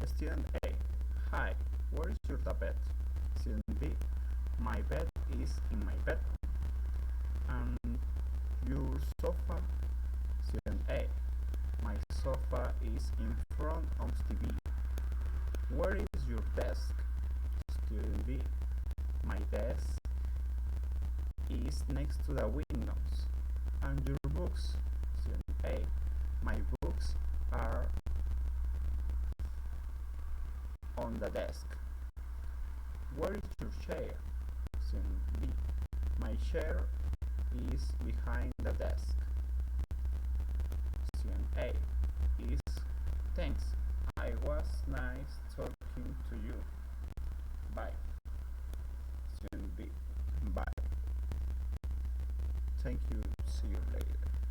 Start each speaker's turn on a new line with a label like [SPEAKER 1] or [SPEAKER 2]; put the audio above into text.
[SPEAKER 1] Student A. Hi, where is your tablet? Student B. My bed is in my bedroom. And your sofa? Student A. My sofa is in front of TV. Where is your desk? Student B. My desk is next to the windows. And your books? Student A. My books are on the desk. Where is your chair? Student B. My chair is behind the desk. Student A is thanks. I was nice talking to you. Bye. Student B. Bye. Thank you. See you later.